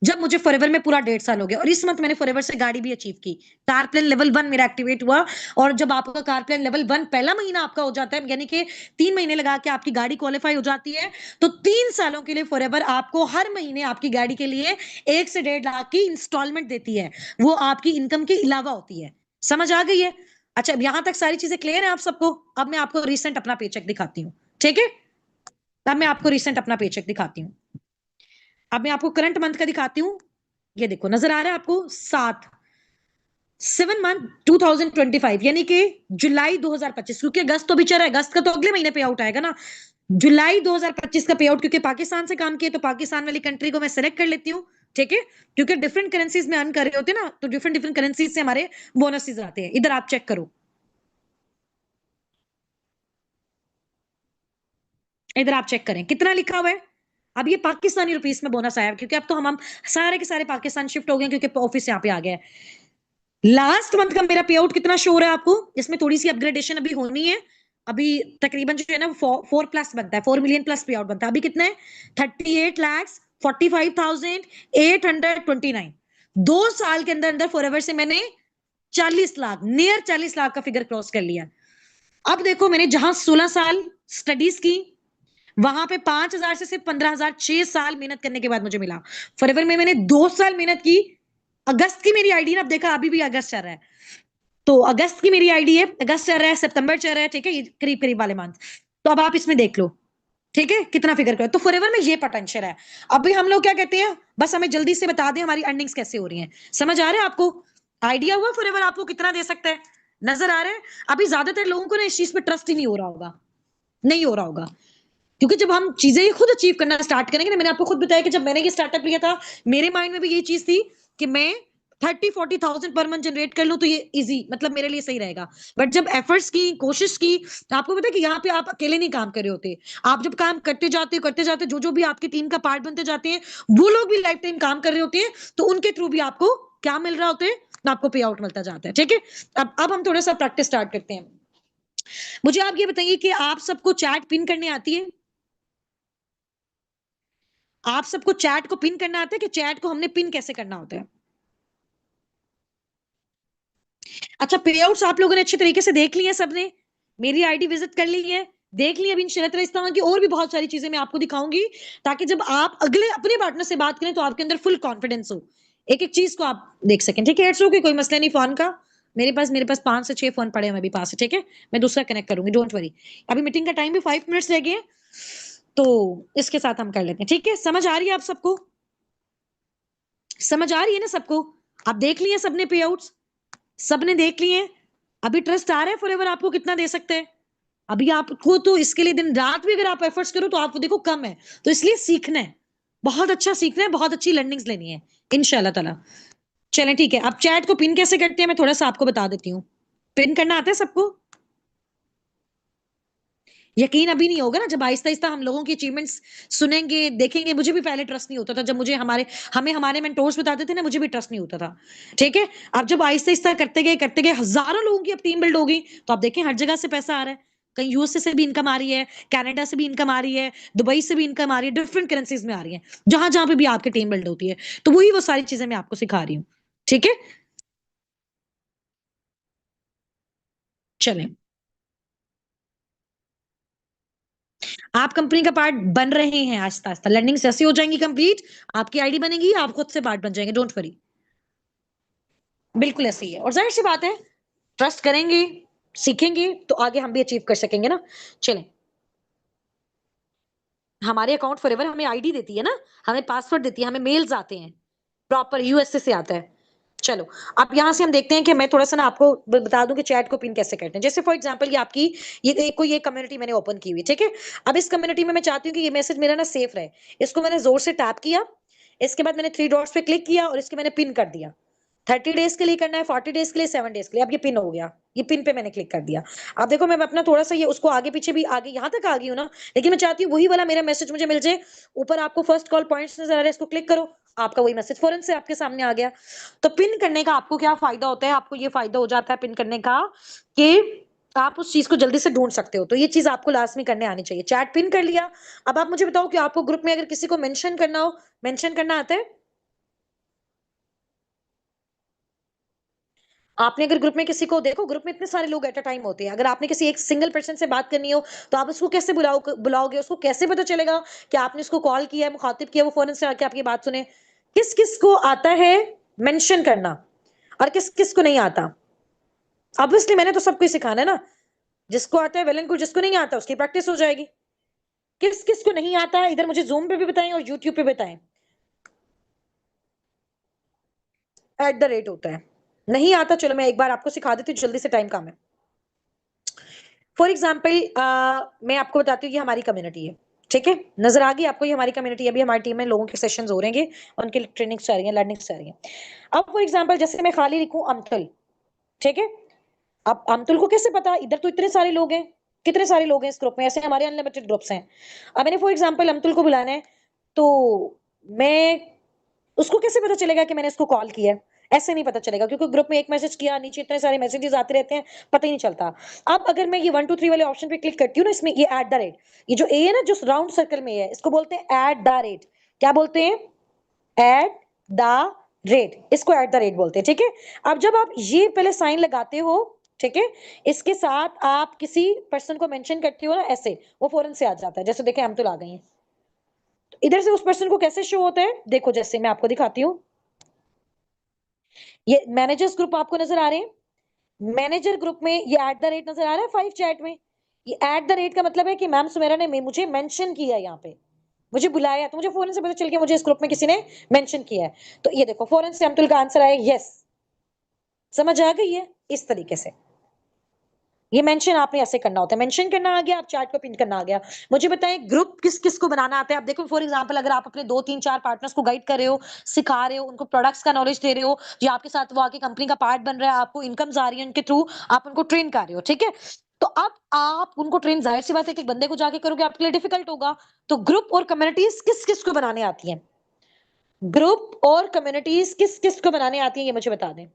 Speaker 1: जब मुझे फॉरएवर में पूरा 1.5 साल हो गया। और इस मंथ मैंने फॉरएवर से गाड़ी भी अचीव की, कार प्लान लेवल 1 मेरा एक्टिवेट हुआ। और जब आपका कार प्लान लेवल 1 पहला महीना आपका हो जाता है, यानी कि 3 महीने लगा के आपकी गाड़ी क्वालिफाई हो जाती है, तो 3 सालों के लिए फॉरएवर आपको हर महीने आपकी गाड़ी के लिए 1 से 1.5 लाख की इंस्टॉलमेंट देती है। वो आपकी इनकम के अलावा होती है। समझ आ गई है? अच्छा, अब यहां तक सारी चीजें क्लियर है आप सबको? अब मैं आपको रिसेंट अपना पेचेक दिखाती हूँ, ठीक है। अब मैं आपको रिसेंट अपना पेचेक दिखाती हूँ। अब मैं आपको करंट मंथ का दिखाती हूँ। ये देखो नजर आ रहा है आपको, 7 मंथ 2025, यानी कि जुलाई 2025, क्योंकि अगस्त तो बिचारा है, अगस्त का तो अगले महीने पे आउट आएगा ना। जुलाई 2025 का पे आउट, क्योंकि पाकिस्तान से काम किया तो पाकिस्तान वाली कंट्री को मैं सेलेक्ट कर लेती हूँ, ठीक है। क्योंकि डिफरेंट करेंसीज में अर्न कर रहे होते हैं ना, तो डिफरेंट डिफरेंट करेंसीज से हमारे बोनसेस आते हैं। इधर आप चेक करो, इधर आप चेक करें कितना लिखा हुआ है। अब ये पाकिस्तानी रुपीस में बोनस आया, क्योंकि अब तो हम सारे के सारे पाकिस्तान शिफ्ट हो गए, क्योंकि ऑफिस यहाँ पे आ गया है। लास्ट मंथ का मेरा पे आउट कितना शो हो रहा है आपको? इसमें थोड़ी सी अपग्रेडेशन अभी होनी है। अभी तकरीबन जो है ना 4 प्लस बनता है, 4 मिलियन प्लस पे आउट बनता है। अभी कितना है? 38,45,829। 2 साल के अंदर अंदर फॉरएवर से मैंने 40 लाख, नियर 40 लाख का फिगर क्रॉस कर लिया। अब देखो, मैंने जहां 16 साल स्टडीज की, वहां पे 5,000 से सिर्फ 15,000 6 साल मेहनत करने के बाद मुझे मिला। फॉरएवर में मैंने 2 साल मेहनत की। अगस्त की मेरी आईडी ना, अब देखा अभी भी अगस्त चल रहा है, तो अगस्त की मेरी आईडी है, अगस्त चल रहा है, सितंबर चल रहा है, ठीक है, ये करीब करीब वाले मंथ। तो अब आप इसमें देख लो, ठीक है, कितना फिगर करो। तो फॉरएवर में ये पोटेंशियल है। अभी हम लोग क्या कहते हैं, बस हमें जल्दी से बता दें हमारी अर्निंग्स कैसे हो रही हैं। समझ आ रहा है आपको? आइडिया हुआ फॉरएवर आपको कितना दे सकता है? नजर आ रहा है? अभी ज्यादातर लोगों को ना इस चीज पे ट्रस्ट ही नहीं हो रहा होगा, नहीं हो रहा होगा, क्योंकि जब हम चीजें खुद अचीव करना स्टार्ट करेंगे ना, मैंने आपको खुद बताया कि जब मैंने ये स्टार्टअप लिया था, मेरे माइंड में भी यही चीज थी कि मैं 30-40 थाउजेंड पर मंथ जनरेट कर लूं तो ये इजी, मतलब मेरे लिए सही रहेगा। बट जब एफर्ट्स की, कोशिश की, तो आपको पता है कि यहाँ पे आप अकेले नहीं काम कर रहे होते। आप जब काम करते जाते जो जो भी आपकी टीम का पार्ट बनते जाते हैं, वो लोग भी लाइफ टाइम काम कर रहे होते हैं, तो उनके थ्रू भी आपको क्या मिल रहा होता है? आपको पे आउट मिलता जाता है, ठीक है। अब हम थोड़ा सा प्रैक्टिस स्टार्ट करते हैं। मुझे आप ये बताइए कि आप सबको चैट पिन करने आती है? आप सबको चैट को पिन करना आता है कि चैट को हमने पिन कैसे करना होता है? अच्छा, पेआउट्स आप लोगों ने अच्छे तरीके से देख ली है सबने? मेरी आईडी विजिट कर ली है, देख ली। अभी शरत इस तरह की और भी बहुत सारी चीजें मैं आपको दिखाऊंगी, ताकि जब आप अगले अपने पार्टनर से बात करें तो आपके अंदर फुल कॉन्फिडेंस हो, एक एक चीज को आप देख सकें, ठीक है। इट्स ओके, कोई मसला नहीं फोन का। मेरे पास 5 से 6 फोन पड़े हैं मेरे पास, ठीक है। मैं दूसरा कनेक्ट करूंगी, डोंट वरी। अभी मीटिंग का टाइम भी 5 मिनट्स रह गए हैं, तो इसके साथ हम कर लेते हैं, ठीक है। समझ आ रही है आप सबको? समझ आ रही है ना सबको? आप देख लिए सबने पे आउट्स? सबने देख लिए? अभी ट्रस्ट आ रहा है फॉरएवर आपको कितना दे सकते हैं? अभी आपको तो इसके लिए दिन रात भी अगर आप एफर्ट्स करो तो आपको देखो कम है, तो इसलिए सीखना है, बहुत अच्छा सीखना है, बहुत अच्छी लर्निंग्स लेनी है इंशाल्लाह ताला। चलें ठीक है, अब चैट को पिन कैसे करते हैं मैं थोड़ा सा आपको बता देती हूँ। पिन करना आता है सबको? यकीन अभी नहीं होगा ना, जब आहिस्ता-आहिस्ता हम लोगों की अचीवमेंट्स सुनेंगे, देखेंगे। मुझे भी पहले ट्रस्ट नहीं होता था, जब मुझे हमें हमारे मेंटोर्स बताते थे ना, मुझे भी ट्रस्ट नहीं होता था। ठीक है? अब जब आहिस्ता-आहिस्ता करते गए, हज़ारों लोगों की अब टीम बिल्ड हो गई, तो आप देखें हर जगह से पैसा आ रहा है। कहीं यूएसए से भी इनकम आ रही है, कनाडा से भी इनकम आ रही है, दुबई से भी इनकम आ रही है, डिफरेंट करेंसीज़ में आ रही है। जहाँ-जहाँ पे भी आपकी टीम बिल्ड होती है। तो वही वो सारी चीज़ें मैं आपको सिखा रही हूँ। ठीक है? चलें। आप कंपनी का पार्ट बन रहे हैं आहिस्ता-आहिस्ता, लर्निंग्स जैसे हो जाएँगी कंप्लीट, आपकी आईडी बनेगी, आप खुद से पार्ट बन जाएँगे, डोंट वरी। बिल्कुल ऐसे ही है और ज़ाहिर-सी बात है, ट्रस्ट करेंगे, सीखेंगे, तो आगे हम भी अचीव कर सकेंगे ना। चलें, हमारे अकाउंट फॉरएवर हमें आईडी देती है ना, हमें पासवर्ड देती है, हमें मेल्स आते हैं, प्रॉपर यूएसए से आता है। चलो, अब यहाँ से हम देखते हैं कि मैं थोड़ा-सा ना आपको बता दूँ कि चैट को पिन कैसे करते हैं। जैसे फॉर एग्ज़ाम्पल ये आपकी ये कम्युनिटी मैंने ओपन की हुई, ठीक है? अब इस कम्युनिटी में मैं चाहती हूँ कि ये मैसेज मेरा ना सेफ रहे। इसको मैंने ज़ोर से टैप किया, इसके बाद मैंने 3 डॉट्स पे क्लिक किया और इसके मैंने पिन कर दिया। 30 डेज़ के लिए करना है, 40 डेज़ के लिए, 7 डेज़ के लिए। अब ये पिन हो गया। ये पिन पे मैंने क्लिक कर दिया। अब देखो मैं अपना थोड़ा-सा ये उसको आगे-पीछे भी आगे यहाँ तक आ गई हूँ ना, लेकिन मैं चाहती हूँ वही वाला मेरा मैसेज मुझे मिल जाए। ऊपर आपको फर्स्ट कॉल पॉइंट्स नज़र आ रहा है, इसको क्लिक करो, आपका वही मैसेज फ़ौरन से आपके सामने आ गया। तो पिन करने का आपको क्या फ़ायदा होता है? आपको ये फ़ायदा हो जाता है पिन करने का कि आप उस चीज़ को जल्दी से ढूँढ सकते हो। तो ये चीज़ आपको लास्ट में करने आनी चाहिए। चैट पिन कर लिया, अब आप मुझे बताओ कि आपको ग्रुप में अगर किसी को मेंशन करना हो, मेंशन करना आता है? आपने अगर ग्रुप में किसी को देखो ग्रुप में इतने सारे लोग एट अ टाइम होते हैं। अगर आपने किसी एक सिंगल पर्सन से बात करनी हो, तो आप उसको कैसे बुलाओगे? उसको कैसे पता चलेगा कि आपने उसको कॉल किया है, मुखातिब किया है, वो फ़ौरन से आके आपकी बात सुने? किस-किस को आता है मेंशन करना और किस-किस को नहीं आता? ऑब्वियसली मैंने तो सबको ही सिखाना है ना। जिसको आता है वेल एंड गुड, जिसको नहीं आता उसकी प्रैक्टिस हो जाएगी। किस-किस को नहीं आता इधर मुझे ज़ूम पे भी बताएँ और यूट्यूब पे बताएँ। एट द रेट होता है। नहीं आता चलो मैं एक बार आपको सिखा देती हूँ जल्दी से टाइम कम है। फॉर एग्जाम्पल मैं आपको बताती हूँ ये हमारी कम्युनिटी है, ठीक है? नज़र आ गई आपको ये हमारी कम्युनिटी है, अभी हमारी टीम में लोगों के सेशंस हो रहेंगे, उनकी ट्रेनिंग्स चल रही हैं, लर्निंग्स चल रही हैं। अब फॉर एग्जाम्पल जैसे मैं खाली लिखूँ अम्तुल, ठीक है? अब अम्तुल को कैसे पता? इधर तो इतने सारे लोग हैं, कितने सारे लोग हैं इस ग्रुप में, ऐसे हमारे अनलिमिटेड ग्रुप्स हैं। अब मैंने फॉर एग्जाम्पल अम्तुल को बुलाना है, तो मैं उसको कैसे पता चलेगा कि मैंने इसको कॉल किया है? ऐसे नहीं पता चलेगा क्योंकि ग्रुप में एक मैसेज किया, नीचे इतने सारे मैसेजेस आते रहते हैं, पता ही नहीं चलता। अब अगर मैं ये 1 2 3 वाले ऑप्शन पे क्लिक करती हूँ ना इसमें ये एट द रेट, ये जो ए है ना जो राउंड सर्कल में है, इसको बोलते हैं एट द रेट। क्या बोलते हैं? एट द रेट, इसको एट द रेट बोलते हैं, ठीक है? अब जब आप ये पहले साइन लगाते हो, ठीक है? इसके साथ आप किसी पर्सन को मेंशन करते हो ना ऐसे, वो फौरन से आ जाता है। जैसे देखें हम तो आ गई हैं। इधर से उस पर्सन को कैसे शो होता है? देखो जैसे मैं आपको दिखाती हूँ। ये मैनेजर्स ग्रुप आपको नजर आ रहे हैं? मैनेजर ग्रुप में ये एट द रेट नजर आ रहा है 5 चैट में। ये एट द रेट का मतलब है कि मैम सुमेरा ने मुझे मेंशन किया है यहाँ पे, मुझे बुलाया तो मुझे फौरन से पता चल गया मुझे इस ग्रुप में किसी ने मेंशन किया है। तो ये देखो फौरन से अब्दुल का आंसर आया यस। समझ आ गई है इस तरीके से। ये मेंशन आपने ऐसे करना होता है, मेंशन करना आ गया, आप चैट को पिन करना आ गया। मुझे बताएं ग्रुप किस किस को बनाना आता है? आप देखो फॉर एग्जांपल अगर आप अपने 2 3 4 पार्टनर्स को गाइड कर रहे हो, सिखा रहे हो, उनको प्रोडक्ट्स का नॉलेज दे रहे हो, या आपके साथ वो आके कंपनी का पार्ट बन रहा है, आपको इनकम्स आ रही है उनके थ्रू, आप उनको ट्रेन कर रहे हो, ठीक है? तो अब आप उनको ट्रेन जाहिर सी बात है कि एक बंदे को जाके करोगे आपके लिए डिफिकल्ट होगा। तो ग्रुप और कम्युनिटीज किस किस को बनाने आती हैं? ग्रुप और कम्युनिटीज किस किस को बनाने आती है ये मुझे बता दें।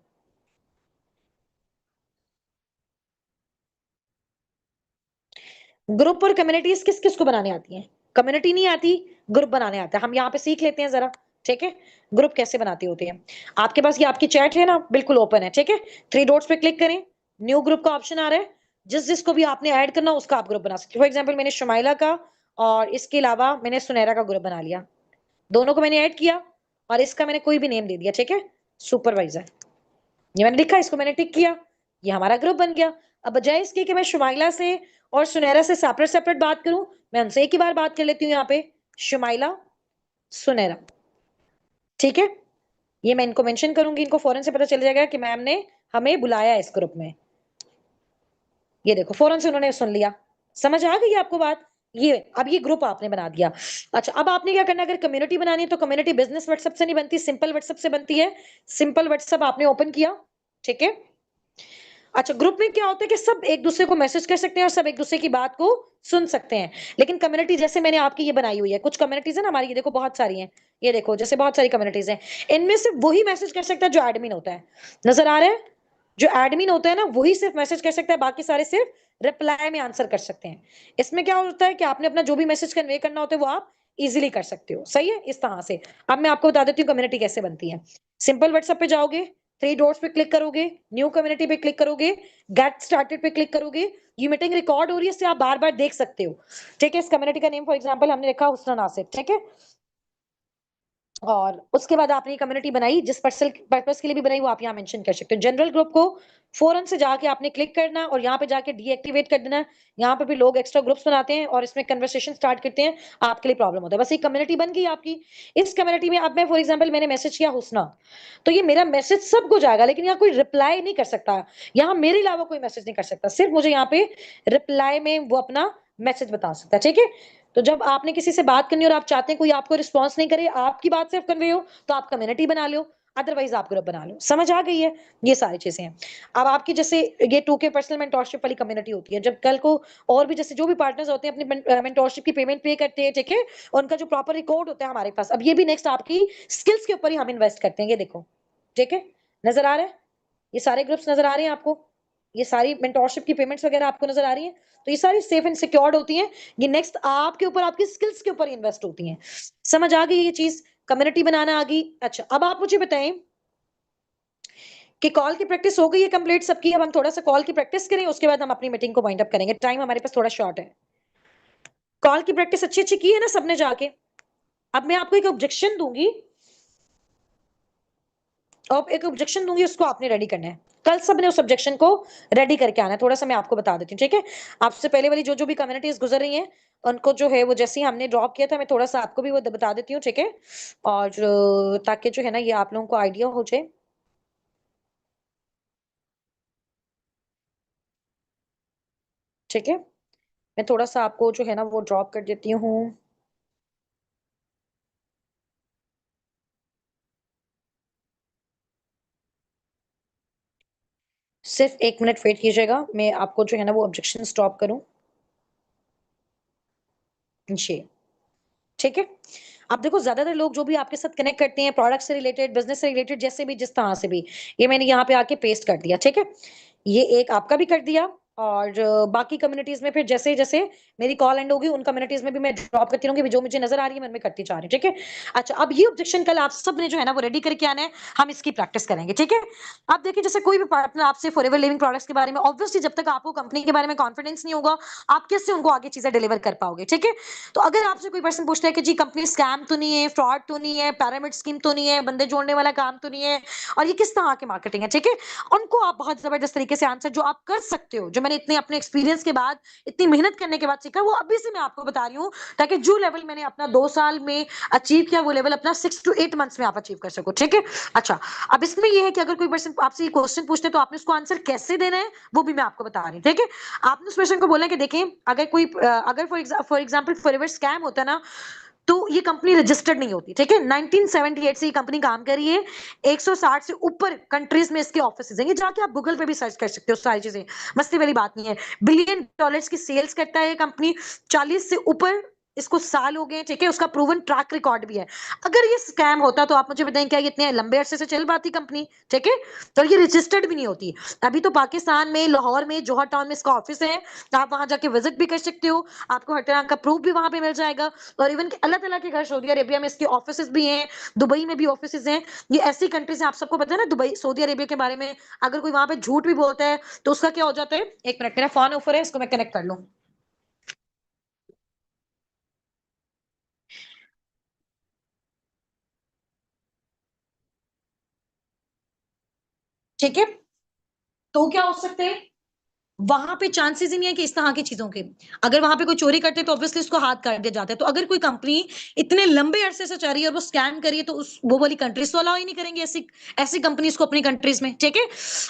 Speaker 1: ग्रुप और कम्युनिटीज किस किस को बनाने आती हैं? कम्युनिटी नहीं आती, ग्रुप बनाने आता है। हम यहाँ पे सीख लेते हैं जरा, ठीक है? ग्रुप कैसे बनाते होते हैं। आपके पास ये आपकी चैट है ना, बिल्कुल ओपन है, ठीक है? 3 डॉट्स पे क्लिक करें, न्यू ग्रुप का ऑप्शन आ रहा है। जिस जिसको भी आपने ऐड करना हो उसका आप ग्रुप बना सकते हो। फॉर एग्जाम्पल मैंने शमाइला का और इसके अलावा मैंने सुनैरा का ग्रुप बना लिया। दोनों को मैंने ऐड किया और इसका मैंने कोई भी नेम दे दिया, ठीक है? सुपरवाइजर। ये मैंने लिखा, इसको मैंने टिक किया, ये हमारा ग्रुप बन गया। अब बजाय इसके कि मैं शुमाइला से और सुनैरा से सेपरेट सेपरेट बात करूं, मैं उनसे एक ही बार बात कर लेती हूँ यहाँ पे, शुमाइला, सुनैरा, ठीक है? ये मैं इनको मेंशन करूंगी, इनको फौरन से पता चल जाएगा कि मैम ने हमें बुलाया है इस ग्रुप में। ये देखो फौरन से उन्होंने सुन लिया। समझ आ गई आपको बात? ये अब ये ग्रुप आपने बना दिया। अच्छा, अब आपने क्या करना है, अगर कम्युनिटी बनानी है तो कम्युनिटी बिज़नेस व्हाट्सएप से नहीं बनती, सिंपल व्हाट्सएप से बनती है। सिंपल व्हाट्सएप आपने ओपन किया, ठीक है? अच्छा, ग्रुप में क्या होता है कि सब एक-दूसरे को मैसेज कर सकते हैं और सब एक-दूसरे की बात को सुन सकते हैं। लेकिन कम्युनिटी जैसे मैंने आपकी ये बनाई हुई है, कुछ कम्युनिटीज़ है ना हमारी, ये देखो बहुत सारी हैं। ये देखो जैसे बहुत सारी कम्युनिटीज़ हैं। इनमें सिर्फ वही मैसेज कर सकता है जो एडमिन होता है। नज़र आ रहा है? जो एडमिन होता है ना, वही सिर्फ मैसेज कर सकता है, बाकी सारे सिर्फ रिप्लाई में आंसर कर सकते हैं। इसमें क्या होता है कि आपने अपना जो भी मैसेज कन्वे करना होता है, वो आप ईज़िली कर सकते हो। सही है? इस तरह से। अब मैं आपको बता देती हूँ कम्युनिटी कैसे बनती है। सिंपल व्हाट्सएप पे जाओगे, 3 डॉट्स पे क्लिक करोगे, न्यू कम्युनिटी पे क्लिक करोगे, गेट स्टार्टेड पे क्लिक करोगे। ये मीटिंग रिकॉर्ड हो रही है, इससे आप बार-बार देख सकते हो। ठीक है? इस कम्युनिटी का नेम फॉर एग्जांपल हमने रखा हुस्ना नासिर, ठीक है? और उसके बाद आपने ये कम्युनिटी बनाई, जिस पर्पस के लिए भी बनाई वो आप यहाँ मेंशन कर सकते हो। जनरल ग्रुप को फौरन से जाके आपने क्लिक करना और यहाँ पे जाके डीएक्टिवेट कर देना। यहाँ पे भी लोग एक्स्ट्रा ग्रुप्स बनाते हैं और इसमें कन्वर्सेशन स्टार्ट करते हैं, आपके लिए प्रॉब्लम होता है। बस एक कम्युनिटी बन गई आपकी। इस कम्युनिटी में अब मैं फॉर एग्जांपल मैंने मैसेज किया हुस्ना, तो ये मेरा मैसेज सबको जाएगा, लेकिन यहाँ कोई रिप्लाई नहीं कर सकता। यहाँ मेरे अलावा कोई मैसेज नहीं कर सकता। सिर्फ मुझे यहाँ पे रिप्लाई में वो अपना मैसेज बता सकता है, ठीक है? तो जब आपने किसी से बात करनी है और आप चाहते हैं कोई आपको रिस्पॉन्स नहीं करे, आपकी बात सिर्फ कन्वे हो, तो आप कम्युनिटी बना लो, अदरवाइज़ आप ग्रुप बना लो। समझ आ गई है? ये सारी चीज़ें हैं। अब आपकी जैसे ये 2K पर्सनल मेंटरशिप वाली कम्युनिटी होती है, जब कल को और भी जैसे जो भी पार्टनर्स होते हैं अपनी मेंटरशिप की पेमेंट पे करते हैं, ठीक है? उनका जो प्रॉपर रिकॉर्ड होता है हमारे पास। अब ये भी नेक्स्ट आपकी स्किल्स के ऊपर ही हम इन्वेस्ट करते हैं, ये देखो। ठीक है? नज़र आ रहा है? ये सारे ग्रुप्स नज़र आ रहे हैं आपको? ये सारी मेंटरशिप की पेमेंट्स वगैरह आपको नज़र आ रही हैं? तो ये सारी सेफ एंड सिक्योर्ड होती हैं। ये नेक्स्ट आपके ऊपर आपकी स्किल्स के ऊपर इन्वेस्ट होती हैं। समझ आ गई ये चीज़? कम्युनिटी बनाना आ गई। अच्छा, अब आप मुझे बताएँ कि कॉल की प्रैक्टिस हो गई है कंप्लीट सबकी? अब हम थोड़ा-सा कॉल की प्रैक्टिस करें, उसके बाद हम अपनी मीटिंग को वाइंड अप करेंगे। टाइम हमारे पास थोड़ा शॉर्ट है। कॉल की प्रैक्टिस अच्छी-अच्छी की है ना सबने जाके? अब मैं आपको एक ऑब्जेक्शन दूँगी, अब एक ऑब्जेक्शन दूँगी, उसको आपने रेडी करना है। कल सबने उस ऑब्जेक्शन को रेडी करके आना है। थोड़ा-सा मैं आपको बता देती हूँ, ठीक है? आपसे पहले वाली जो-जो भी कम्युनिटीज़ गुज़र रही हैं, उनको जो है वो जैसे ही हमने ड्रॉप किया था, मैं थोड़ा-सा आपको भी वो बता देती हूँ, ठीक है? और ताकि जो है ना ये आप लोगों को आइडिया हो जाए, ठीक है? मैं थोड़ा-सा आपको जो है ना वो ड्रॉप कर देती हूँ। सिर्फ़ 1 मिनट वेट कीजिएगा, मैं आपको जो है ना वो ऑब्जेक्शन स्टॉप करूँ। जी। ठीक है? अब देखो ज़्यादातर लोग जो भी आपके साथ कनेक्ट करते हैं प्रोडक्ट से रिलेटेड, बिज़नेस से रिलेटेड जैसे भी जिस तरह से भी, ये मैंने यहाँ पे आके पेस्ट कर दिया, ठीक है? ये एक आपका भी कर दिया और बाकी कम्युनिटीज़ में फिर जैसे-जैसे मेरी कॉल एंड होगी उन कम्युनिटीज़ में भी मैं ड्रॉप करती रहूँगी, जो मुझे नज़र आ रही है मैं उनमें करती जा रही हूँ, ठीक है? अच्छा, अब ये ऑब्जेक्शन कल आप सब ने जो है ना वो रेडी करके आना है, हम इसकी प्रैक्टिस करेंगे, ठीक है? अब देखिए जैसे कोई भी पार्टनर आपसे फॉरएवर लिविंग प्रोडक्ट्स के बारे में ऑब्वियसली जब तक आपको कंपनी के बारे में कॉन्फिडेंस नहीं होगा, आप कैसे उनको आगे चीज़ें डिलीवर कर पाओगे, ठीक है? तो अगर आपसे कोई पर्सन पूछता है कि जी कंपनी स्कैम तो नहीं है, फ्रॉड तो नहीं है, पिरामिड स्कीम तो नहीं है, बंदे जोड़ने वाला काम तो नहीं है और ये किस तरह की मार्केटिंग है, ठीक है? उनको आप बहुत ज़बरदस्त तरीके से आंसर जो आप कर सकते हो, जो मैंने इतने अपने एक्सपीरियंस के बाद, इतनी मेहनत करने के बाद सीखा, वो अभी से मैं आपको बता रही हूँ, ताकि जो लेवल मैंने अपना 2 साल में अचीव किया, वो लेवल अपना 6 टू 8 मंथ्स में आप अचीव कर सको, ठीक है? अच्छा, अब इसमें ये है कि अगर कोई पर्सन आपसे ये क्वेश्चन पूछते हैं, तो आपने उसको आंसर कैसे देना है, वो भी मैं आपको बता रही हूँ, ठीक है? आपने उस पर्सन को बोलना है कि देखें, अगर कोई अगर फॉर एग्जांपल फॉरएवर स्कैम होता है ना, तो ये कंपनी रजिस्टर्ड नहीं होती, ठीक है? 1978 से ये कंपनी काम कर रही है। 160 से ऊपर कंट्रीज़ में इसके ऑफिसेज़ हैं। ये जाके आप गूगल पे भी सर्च कर सकते हो सारी चीज़ें। मस्ती वाली बात नहीं है। बिलियन डॉलर्स की सेल्स करता है ये कंपनी। 40 से ऊपर इसको साल हो गए हैं, ठीक है? उसका प्रूवन ट्रैक रिकॉर्ड भी है। अगर ये स्कैम होता तो आप मुझे बताएँ क्या ये इतने लंबे अरसे से चल पाती कंपनी, ठीक है? तो ये रजिस्टर्ड भी नहीं होती। अभी तो पाकिस्तान में, लाहौर में, जौहर टाउन में इसका ऑफिस है। आप वहाँ जाके विज़िट भी कर सकते हो। आपको हर तरह का प्रूफ भी वहाँ पे मिल जाएगा। और इवन कि अल्लाह-तआला के घर सऊदी अरेबिया में इसके ऑफिसेज़ भी हैं, दुबई में भी ऑफिसेज़ हैं। ये ऐसी कंट्रीज़ हैं, आप सबको पता है ना दुबई, सऊदी अरेबिया के बारे में, अगर कोई वहाँ पे झूठ भी बोलता है, तो उसका क्या हो जाता है? 1 मिनट मेरा फ़ोन ऑफर है, इसको मैं कनेक्ट कर लूँ। ठीक है? तो क्या हो सकता है? वहाँ पे चांसेस ही नहीं है कि इस तरह की चीज़ों के। अगर वहाँ पे कोई चोरी करते तो ऑब्वियसली उसको हाथ काट दिया जाता है। तो अगर कोई कंपनी इतने लंबे अरसे से चल रही है और वो स्कैम कर रही है तो उस वो वाली कंट्रीज़ तो अलाउ ही नहीं करेंगे ऐसी ऐसी कंपनीज़ को अपनी कंट्रीज़ में, ठीक है?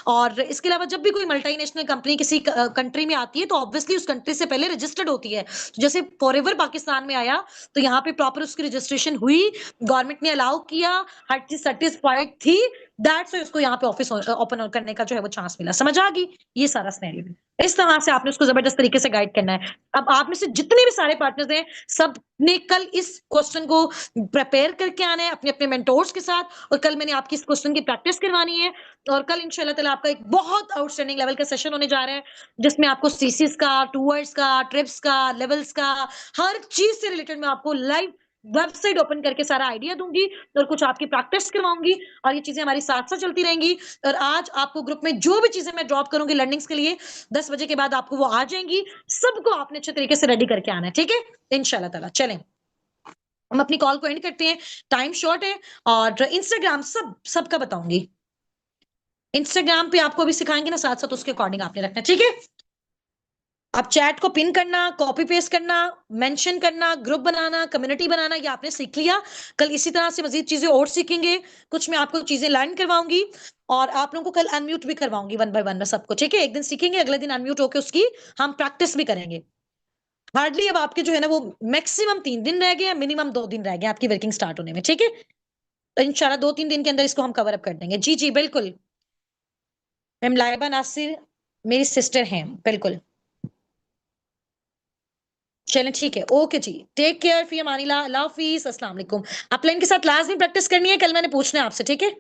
Speaker 1: और इसके अलावा जब भी कोई मल्टीनेशनल कंपनी किसी कंट्री में आती है तो ऑब्वियसली उस कंट्री से पहले रजिस्टर्ड होती है। तो जैसे फॉरएवर पाकिस्तान में आया तो यहाँ पे प्रॉपर उसकी रजिस्ट्रेशन हुई, गवर्नमेंट ने अलाउ किया, हर चीज़ सैटिस्फाइड थी, दैट्स व्हाई उसको यहाँ पे ऑफिस ओपन करने का जो है वो चांस मिला। समझ आ गई? ये सारा सिनेरियो। इस तरह से आपने उसको ज़बरदस्त तरीके से गाइड करना है। अब आप में से जितने भी सारे पार्टनर्स हैं, सबने कल इस क्वेश्चन को प्रिपेयर करके आना है अपने-अपने मेंटोर्स के साथ और कल मैंने आपकी इस क्वेश्चन की प्रैक्टिस करवानी है और कल इंशाल्लाह ताला आपका एक बहुत आउटस्टैंडिंग लेवल का सेशन होने जा रहा है, जिसमें आपको सीसीस का, टूर्स का, ट्रिप्स का, लेवल्स का, हर चीज़ से रिलेटेड मैं आपको लाइव वेबसाइट ओपन करके सारा आइडिया दूँगी और कुछ आपकी प्रैक्टिस करवाऊँगी और ये चीज़ें हमारी साथ-साथ चलती रहेंगी और आज आपको ग्रुप में जो भी चीज़ें मैं ड्रॉप करूँगी लर्निंग्स के लिए 10 बजे के बाद आपको वो आ जाएँगी। सबको आपने अच्छे तरीके से रेडी करके आना है, ठीक है? इंशाल्लाह ताला। चलें, हम अपनी कॉल को एंड करते हैं। टाइम शॉर्ट है और इंस्टाग्राम सबका बताऊँगी। इंस्टाग्राम पे आपको अभी सिखाएँगे ना साथ-साथ उसके अकॉर्डिंग आपने रखना है, ठीक है? अब चैट को पिन करना, कॉपी पेस्ट करना, मेंशन करना, ग्रुप बनाना, कम्युनिटी बनाना ये आपने सीख लिया। कल इसी तरह से मज़ीद चीज़ें और सीखेंगे। कुछ मैं आपको चीज़ें लर्न करवाऊँगी और आप लोगों को कल अनम्यूट भी करवाऊँगी वन बाय वन मैं सबको, ठीक है? एक दिन सीखेंगे, अगले दिन अनम्यूट होके उसकी हम प्रैक्टिस भी करेंगे। हार्डली अब आपके जो है ना वो मैक्सिमम 3 दिन रह गए हैं, मिनिमम 2 दिन रह गए हैं आपकी वर्किंग स्टार्ट होने में, ठीक है? तो इंशाल्लाह 2-3 दिन के अंदर इसको हम कवर अप कर देंगे। जी, जी, बिल्कुल। मैम लाइबा नासिर मेरी सिस्टर हैं, बिल्कुल। चलें ठीक है, ओके जी। टेक केयर, फ़ी अमानिल्लाह, अल्लाह हाफ़िज़, अस्सलाम वालेकुम। अपलाइन के साथ लाज़मी प्रैक्टिस करनी है, कल मैंने पूछना है आपसे, ठीक है?